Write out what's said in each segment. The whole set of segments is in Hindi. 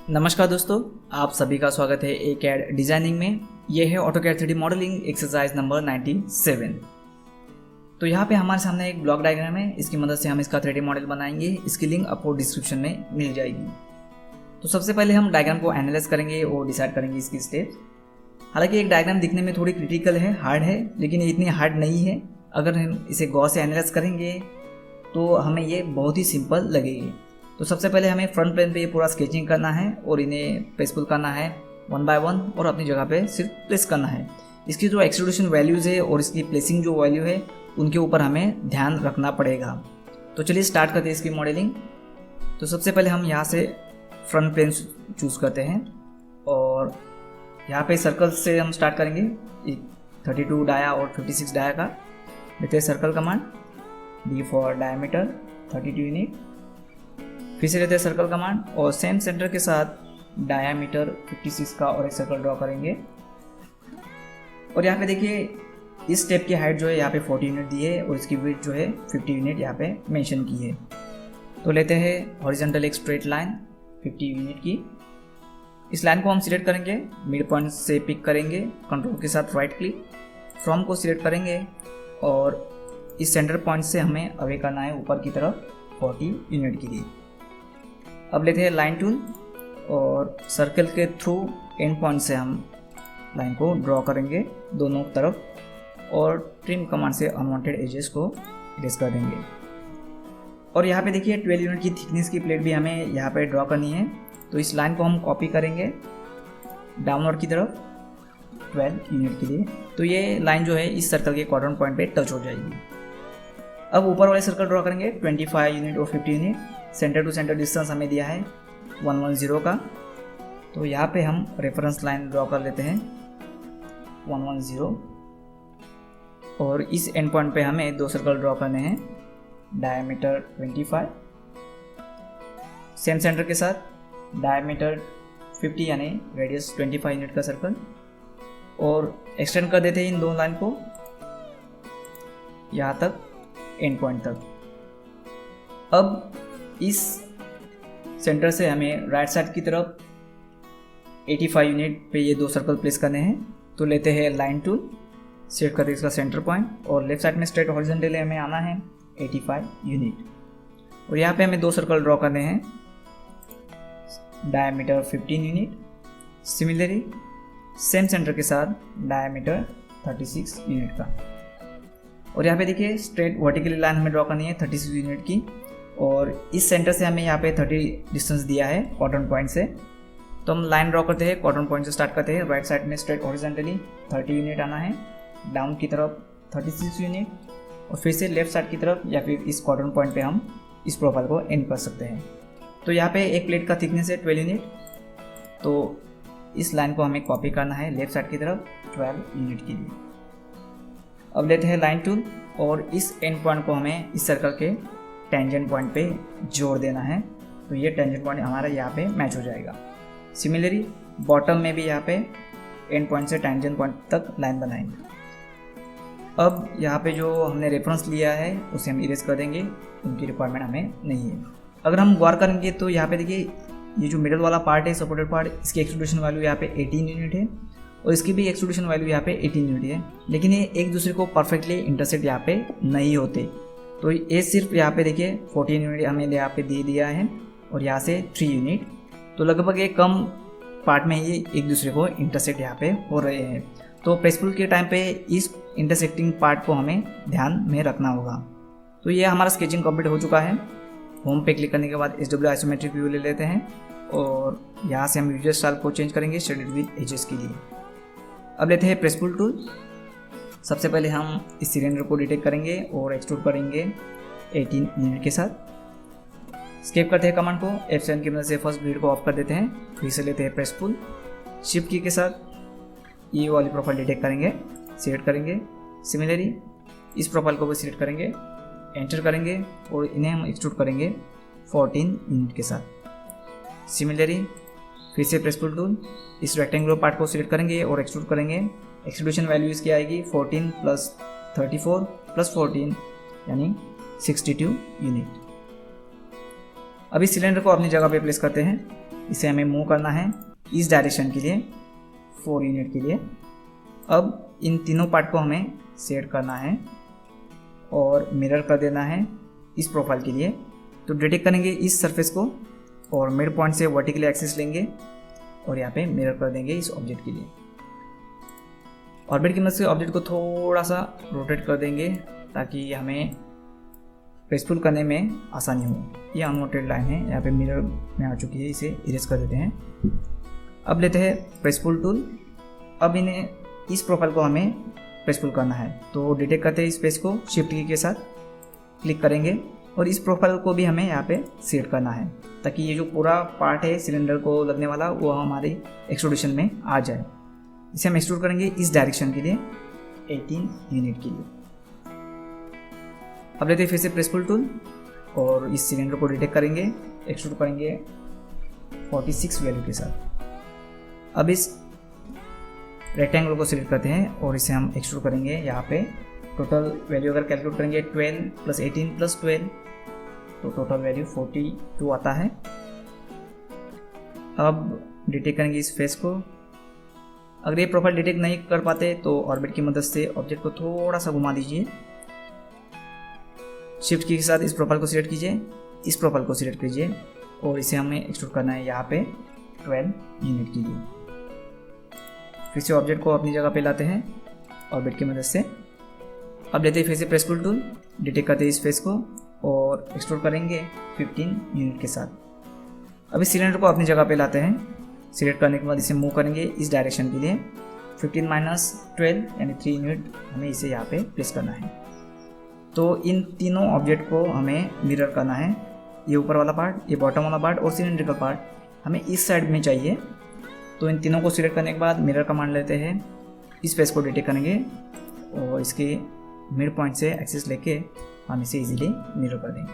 नमस्कार दोस्तों, आप सभी का स्वागत है ए कैड डिजाइनिंग में। यह है AutoCAD 3D modelling exercise number 97। तो यहाँ पे हमारे सामने एक ब्लॉक डायग्राम है। इसकी मदद से हम इसका 3D मॉडल बनाएंगे। इसकी लिंक आपको डिस्क्रिप्शन में मिल जाएगी। तो सबसे पहले हम डायग्राम को एनालाइज करेंगे और डिसाइड करेंगे इसकी स्टेप्स। हालांकि एक डायग्राम दिखने में थोड़ी क्रिटिकल है, हार्ड है, लेकिन ये इतनी हार्ड नहीं है। अगर हम इसे गौर से एनालाइज करेंगे तो हमें ये बहुत ही सिंपल लगेगी। तो सबसे पहले हमें फ्रंट प्लेन पे ये पूरा स्केचिंग करना है और इन्हें प्लेसफुल करना है 1 बाय 1 और अपनी जगह पे सिर्फ प्लेस करना है। इसकी जो एक्सट्रूडेशन वैल्यूज़ है और इसकी प्लेसिंग जो वैल्यू है उनके ऊपर हमें ध्यान रखना पड़ेगा। तो चलिए स्टार्ट करते हैं इसकी मॉडलिंग। तो सबसे पहले हम यहाँ से फ्रंट प्लेन चूज़ करते हैं और यहाँ पे सर्कल से हम स्टार्ट करेंगे। 32 डाया और 56 डाया का लेते हैं circle command. D for diameter 32 unit. फिर से लेते हैं सर्कल कमांड और सेम सेंटर के साथ डायामीटर 56 का और एक सर्कल ड्रॉ करेंगे। और यहाँ पे देखिए इस स्टेप की हाइट जो है यहाँ पे 40 यूनिट दी है और इसकी विड्थ जो है 50 यूनिट यहाँ पे मेंशन की है। तो लेते हैं हॉरिजॉन्टल एक स्ट्रेट लाइन 50 यूनिट की। इस लाइन को हम सिलेक्ट करेंगे, मिड पॉइंट से पिक करेंगे, कंट्रोल के साथ राइट क्लिक, फ्रॉम को सिलेक्ट करेंगे और इस सेंटर पॉइंट से हमें अवे करना है ऊपर की तरफ 40 यूनिट के लिए। अब लेते हैं लाइन टूल और सर्कल के थ्रू एंड पॉइंट से हम लाइन को ड्रॉ करेंगे दोनों तरफ और ट्रिम कमांड से अनवांटेड एजेस को इरेज कर देंगे। और यहाँ पे देखिए 12 यूनिट की थिकनेस की प्लेट भी हमें यहाँ पे ड्रॉ करनी है। तो इस लाइन को हम कॉपी करेंगे डाउनवर्ड की तरफ 12 यूनिट के लिए। तो ये लाइन जो है इस सर्कल के क्वाड्रेंट पॉइंट पे टच हो जाएगी। अब ऊपर वाले सर्कल ड्रॉ करेंगे 25 यूनिट और 50 unit. Centre to centre distance हमें दिया है 110 का। तो यहाँ पे हम रेफरेंस लाइन ड्रॉ कर लेते हैं 110 और इस एंड पॉइंट पे हमें 2 सर्कल ड्रॉ करने हैं डायमीटर 25, सेम सेंटर के साथ डायमीटर 50 यानी रेडियस 25 यूनिट का सर्कल और एक्सटेंड कर देते हैं इन 2 लाइन को यहाँ तक एंड पॉइंट तक। अब इस सेंटर से हमें राइट साइड की तरफ 85 यूनिट पे ये 2 सर्कल प्लेस करने हैं। तो लेते हैं लाइन टूल, सेट करते हैं इसका सेंटर पॉइंट और लेफ्ट साइड में स्ट्रेट हॉरिजॉन्टली हमें आना है 85 यूनिट और यहाँ पे हमें 2 सर्कल ड्रॉ करने हैं diameter 15 unit. Similarly same centre के साथ डायमीटर 36 यूनिट का। और यहाँ पे देखिए स्ट्रेट वर्टिकली लाइन हमें ड्रॉ करनी है 36 यूनिट की और इस सेंटर से हमें यहाँ पे 30 डिस्टेंस दिया है क्वाड्रेंट पॉइंट से। तो हम लाइन ड्रॉ करते हैं, क्वाड्रेंट पॉइंट से स्टार्ट करते हैं। राइट साइड में स्ट्रेट हॉरिजॉन्टली 30 यूनिट आना है, डाउन की तरफ 36 यूनिट और फिर से लेफ्ट साइड की तरफ या फिर इस क्वाड्रेंट पॉइंट पे हम इस प्रोफाइल को एंड कर सकते हैं। तो यहाँ पे एक प्लेट का थिकनेस है 12 यूनिट। तो इस लाइन को हमें कॉपी करना है लेफ्ट साइड की तरफ 12 यूनिट के लिए। अब लेते हैं लाइन टूल और इस एंड पॉइंट को हमें इस सर्कल के टेंजेंट पॉइंट पे जोड़ देना है। तो ये टेंजेंट पॉइंट हमारा यहाँ पे मैच हो जाएगा। सिमिलरली बॉटम में भी यहाँ पे एंड पॉइंट से टेंजेंट पॉइंट तक लाइन बनाएंगे। अब यहाँ पे जो हमने रेफरेंस लिया है उसे हम इरेज कर देंगे, उनकी रिक्वायरमेंट हमें नहीं है। अगर हम गौर करेंगे तो यहाँ पे देखिए ये जो मिडल वाला पार्ट है सपोर्टेड पार्ट, इसकी एक्सट्रूडेशन वैल्यू यहाँ पे 18 यूनिट है और इसकी भी एक्सट्रूडेशन वैल्यू यहाँ पे 18 यूनिट है, लेकिन ये एक दूसरे को परफेक्टली इंटरसेक्ट यहाँ पे नहीं होते। तो ये सिर्फ यहाँ पे देखिए 14 यूनिट हमें यहाँ पे दे दिया है और यहाँ से 3 यूनिट। तो लगभग एक कम पार्ट में ये एक दूसरे को इंटरसेक्ट यहाँ पे हो रहे हैं। तो प्लेसफुल के टाइम पे इस इंटरसेक्टिंग पार्ट को हमें ध्यान में रखना होगा। तो ये हमारा स्केचिंग कंप्लीट हो चुका है। होम पे क्लिक करने के बाद SW आइसोमेट्रिक व्यू ले लेते हैं और यहाँ से हम यूजर स्टाइल को चेंज करेंगे शेडेड विद एजेस के लिए। अब लेते हैं प्रेसफुल टूल। सबसे पहले हम इस सिलेंडर को डिटेक्ट करेंगे और एक्सट्रूड करेंगे 18 यूनिट के साथ। स्केप करते हैं कमांड को, F7 की मदद से फर्स्ट ग्रिड को ऑफ कर देते हैं। फिर से लेते हैं प्रेसफुल, शिफ्ट की के साथ ये वाली प्रोफाइल डिटेक्ट करेंगे, सिलेक्ट करेंगे। सिमिलरली इस प्रोफाइल को भी सिलेक्ट करेंगे, एंटर करेंगे और इन्हें हम एक्सट्रूड करेंगे 14 यूनिट के साथ। सिमिलरली फिर से प्रेसफुल टूल, इस रेक्टेंगुलर पार्ट को सिलेक्ट करेंगे और एक्सट्रूड करेंगे। एक्सट्रूडेशन वैल्यू इसकी आएगी 14 + 34 + 14 यानी 62 यूनिट। अब इस सिलेंडर को अपनी जगह पे प्लेस करते हैं इसे हमें मूव करना है इस डायरेक्शन के लिए 4 यूनिट के लिए। अब इन तीनों पार्ट को हमें सेट करना है और मिरर कर देना है इस प्रोफाइल के लिए। तो डिटेक्ट करेंगे इस सरफेस को और मिड पॉइंट से वर्टिकली एक्सिस लेंगे और यहाँ पे मिरर कर देंगे इस ऑब्जेक्ट के लिए। ऑर्बिट की मदद से ऑब्जेक्ट को थोड़ा सा रोटेट कर देंगे ताकि हमें प्रेसफुल करने में आसानी हो। ये अनवांटेड लाइन है, यहाँ पे मिरर में आ चुकी है, इसे इरेज कर देते हैं। अब लेते हैं प्रेसफुल टूल। अब इन्हें इस प्रोफाइल को हमें प्रेसफुल करना है, तो डिटेक्ट करते हैं स्पेस को शिफ्ट की के साथ क्लिक करेंगे और इस प्रोफाइल को भी हमें यहाँ पे सेट करना है ताकि ये जो पूरा पार्ट है सिलेंडर को लगने वाला वो हमारी एक्सट्रूडेशन में आ जाए। इसे हम एक्सट्रूड करेंगे इस डायरेक्शन के लिए 18 यूनिट के लिए। अब लेते हैं फिर से प्रेसफुल टूल और इस सिलेंडर को डिटेक्ट करेंगे, एक्सट्रूड करेंगे 46 वैल्यू के साथ। अब इस रेक्टेंगल को सिलेक्ट करते हैं और इसे हम एक्सट्रूड करेंगे। यहाँ पे टोटल वैल्यू अगर कैलकुलेट करेंगे 12 + 18 + 12 तो टोटल वैल्यू 42 आता है। अब डिटेक्ट करेंगे इस फेस को। अगर ये प्रोफाइल डिटेक्ट नहीं कर पाते तो ऑर्बिट की मदद से ऑब्जेक्ट को थोड़ा सा घुमा दीजिए। शिफ्ट की के साथ इस प्रोफाइल को सिलेक्ट कीजिए, इस प्रोफाइल को सिलेक्ट कीजिए और इसे हमें एक्सट्रूड करना है यहाँ पे 12 यूनिट के लिए। फिर से ऑब्जेक्ट को अपनी जगह पे लाते हैं ऑर्बिट की मदद से। अब लेते हैं फिर से प्रेसफुल टूल, डिटेक्ट करते हैं इस फेस को और एक्सट्रूड करेंगे 15 यूनिट के साथ। अब इस सिलेंडर को अपनी जगह पे लाते हैं। सिलेक्ट करने के बाद इसे मूव करेंगे इस डायरेक्शन के लिए 15 - 12 यानी 3 यूनिट हमें इसे यहाँ पे प्लेस करना है। तो इन तीनों ऑब्जेक्ट को हमें मिरर करना है। ये ऊपर वाला पार्ट, ये बॉटम वाला पार्ट और सिलेंड्रिकल पार्ट हमें इस साइड में चाहिए। तो इन तीनों को सिलेक्ट करने के बाद मिरर कमांड लेते हैं, इस फेस को डिटेक्ट करेंगे और इसके मिड पॉइंट से एक्सिस लेके हम इसे इजीली मिरर कर देंगे।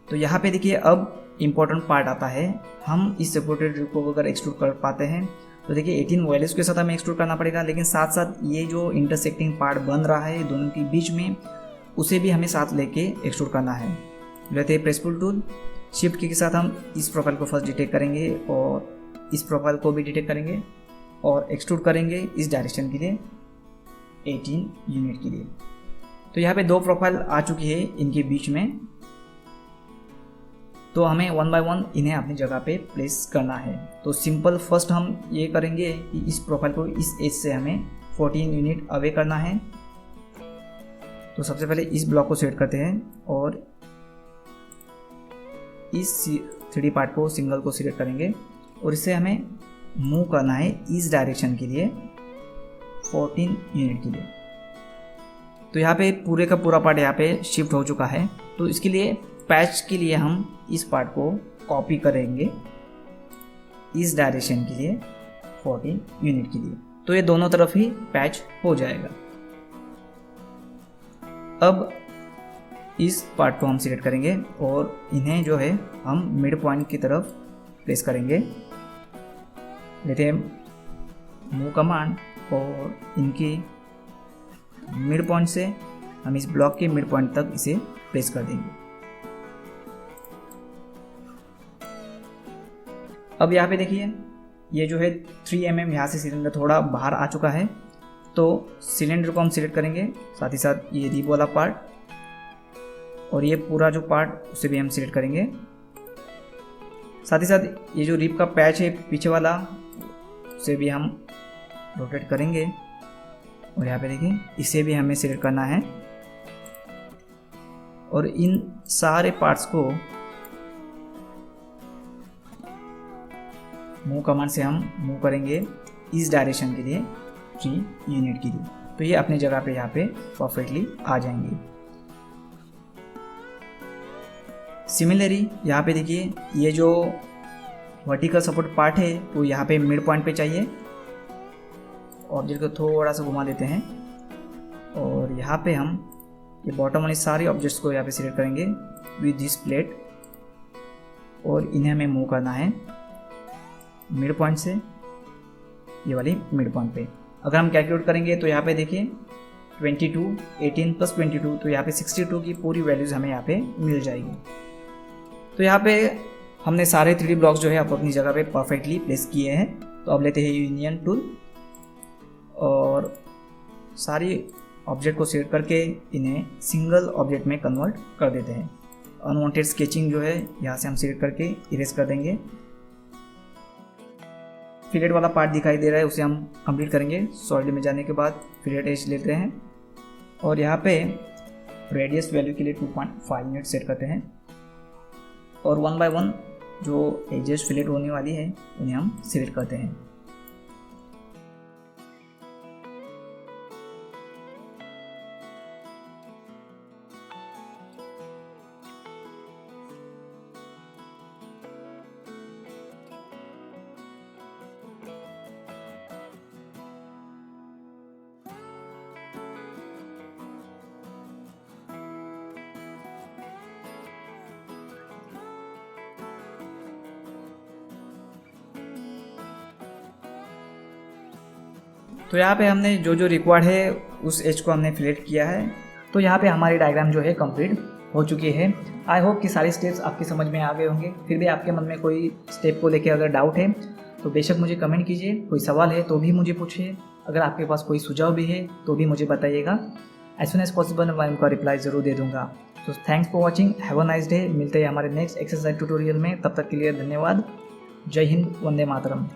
तो यहाँ पे देखिए अब इम्पोर्टेंट पार्ट आता है। हम इस सेपरेटेड व्यू को अगर एक्सट्रूड कर पाते हैं तो देखिए 18 वैल्यूज़ के साथ हमें एक्सट्रूड करना पड़ेगा, लेकिन साथ साथ ये जो इंटरसेक्टिंग पार्ट बन रहा है दोनों के बीच में उसे भी हमें साथ लेके एक्सट्रूड करना है। लेते हैं प्रेसफुल टूल, शिफ्ट की के साथ हम इस प्रोफाइल को फर्स्ट डिटेक्ट करेंगे और इस प्रोफाइल को भी डिटेक्ट करेंगे और एक्सट्रूड करेंगे इस डायरेक्शन के लिए 18 यूनिट के लिए। तो यहाँ पे 2 प्रोफाइल आ चुकी है इनके बीच में। तो हमें 1 बाय 1 इन्हें अपनी जगह पे प्लेस करना है। तो सिंपल फर्स्ट हम ये करेंगे कि इस प्रोफाइल को इस एज से हमें 14 यूनिट अवे करना है। तो सबसे पहले इस ब्लॉक को सेट करते हैं और इस 3D पार्ट को सिंगल को सिलेक्ट करेंगे और इसे हमें मूव करना है इस डायरेक्शन के लिए 14 यूनिट के लिए। तो यहाँ पे पूरे का पूरा पार्ट यहाँ पे शिफ्ट हो चुका है। तो इसके लिए पैच के लिए हम इस पार्ट को कॉपी करेंगे इस डायरेक्शन के लिए 14 यूनिट के लिए। तो ये दोनों तरफ ही पैच हो जाएगा। अब इस पार्ट को हम सिलेक्ट करेंगे और इन्हें जो है हम मिड पॉइंट की तरफ प्लेस करेंगे। लेते हैं मूव कमांड और इनकी मिड पॉइंट से हम इस ब्लॉक के मिड पॉइंट तक इसे प्लेस कर देंगे। अब यहाँ पे देखिए ये जो है 3 mm यहाँ से सिलेंडर थोड़ा बाहर आ चुका है। तो सिलेंडर को हम सिलेक्ट करेंगे, साथ ही साथ ये रिब वाला पार्ट और ये पूरा जो पार्ट उसे भी हम सिलेक्ट करेंगे। साथ ही साथ ये जो रिब का पैच है पीछे वाला उसे भी हम रोटेट करेंगे और यहाँ पे देखिए इसे भी हमें सिलेक्ट करना है और इन सारे पार्ट्स को मूव कमांड से हम मूव करेंगे इस डायरेक्शन के लिए 3 यूनिट के लिए। तो ये अपनी जगह पे यहाँ पे परफेक्टली आ जाएंगे। सिमिलरली यहाँ पे देखिए ये जो वर्टिकल सपोर्ट पार्ट है वो यहाँ पे मिड पॉइंट पे चाहिए। ऑब्जेक्ट को थोड़ा सा घुमा देते हैं और यहाँ पे हम ये बॉटम वाली सारी ऑब्जेक्ट्स को यहाँ पे सिलेक्ट करेंगे विद दिस प्लेट और इन्हें हमें मूव करना है मिड पॉइंट से ये वाली मिड पॉइंट पे। अगर हम कैलकुलेट करेंगे तो यहाँ पे देखिए 22, 18 + 22 तो यहाँ पे 62 की पूरी वैल्यूज़ हमें यहाँ पे मिल जाएगी। तो यहाँ पे हमने सारे 3D ब्लॉक्स जो है आप अपनी जगह पे परफेक्टली प्लेस किए हैं। तो अब लेते हैं यूनियन टूल और सारी ऑब्जेक्ट को सिलेक्ट करके इन्हें सिंगल ऑब्जेक्ट में कन्वर्ट कर देते हैं। अनवांटेड स्केचिंग जो है यहाँ से हम सिलेक्ट करके इरेज कर देंगे। फिलेट वाला पार्ट दिखाई दे रहा है उसे हम कंप्लीट करेंगे। सॉलिड में जाने के बाद फिलेट एज लेते हैं और यहाँ पे रेडियस वैल्यू के लिए 2.5 यूनिट सेट करते हैं और 1 बाय 1 जो एजेस फिलेट होने वाली है उन्हें हम सिलेक्ट करते हैं। तो यहाँ पे हमने जो जो रिक्वायर्ड है उस एज को हमने फिलेट किया है। तो यहाँ पे हमारी डायग्राम जो है कंप्लीट हो चुकी है। आई होप कि सारे स्टेप्स आपकी समझ में आ गए होंगे। फिर भी आपके मन में कोई स्टेप को लेकर अगर डाउट है तो बेशक मुझे कमेंट कीजिए। कोई सवाल है तो भी मुझे पूछिए। अगर आपके पास कोई सुझाव भी है तो भी मुझे बताइएगा। एज सुन एज पॉसिबल मैं उनका रिप्लाई ज़रूर दे दूँगा। तो thanks for watching. Have a nice day. मिलते हैं हमारे नेक्स्ट एक्सरसाइज ट्यूटोरियल में। तब तक के लिए धन्यवाद। जय हिंद, वंदे मातरम।